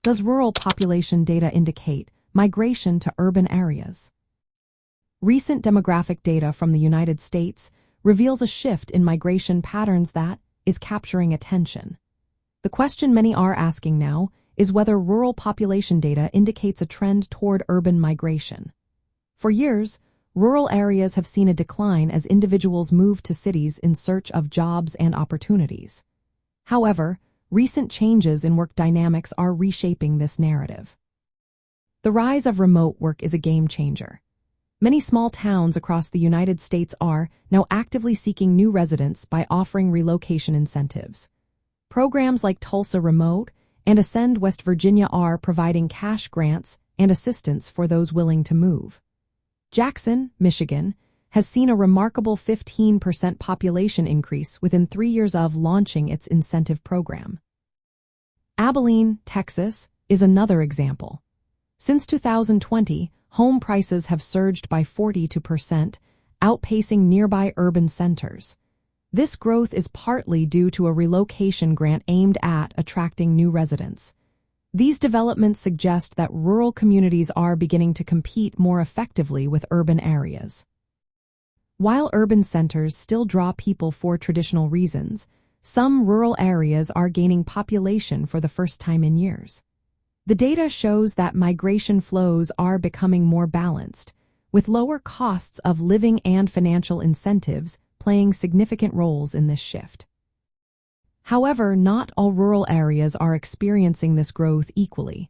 Does rural population data indicate migration to urban areas? Recent demographic data from the United States reveals a shift in migration patterns that is capturing attention. The question many are asking now is whether rural population data indicates a trend toward urban migration. For years, rural areas have seen a decline as individuals move to cities in search of jobs and opportunities. However, recent changes in work dynamics are reshaping this narrative. The rise of remote work is a game changer. Many small towns across the United States are now actively seeking new residents by offering relocation incentives. Programs like Tulsa Remote and Ascend West Virginia are providing cash grants and assistance for those willing to move. Jackson, Michigan, has seen a remarkable 15% population increase within 3 years of launching its incentive program. Abilene, Texas, is another example. Since 2020, home prices have surged by 42%, outpacing nearby urban centers. This growth is partly due to a relocation grant aimed at attracting new residents. These developments suggest that rural communities are beginning to compete more effectively with urban areas. While urban centers still draw people for traditional reasons, some rural areas are gaining population for the first time in years. The data shows that migration flows are becoming more balanced, with lower costs of living and financial incentives playing significant roles in this shift. However, not all rural areas are experiencing this growth equally.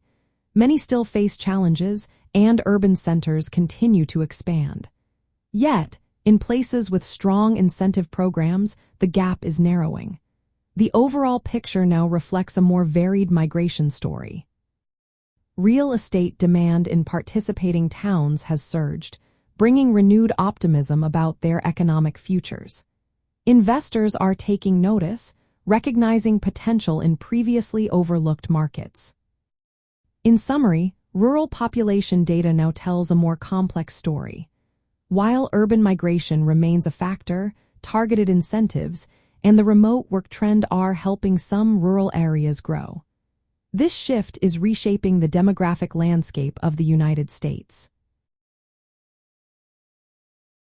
Many still face challenges, and urban centers continue to expand. Yet, in places with strong incentive programs, the gap is narrowing. The overall picture now reflects a more varied migration story. Real estate demand in participating towns has surged, bringing renewed optimism about their economic futures. Investors are taking notice, recognizing potential in previously overlooked markets. In summary, rural population data now tells a more complex story. While urban migration remains a factor, targeted incentives and the remote work trend are helping some rural areas grow. This shift is reshaping the demographic landscape of the United States.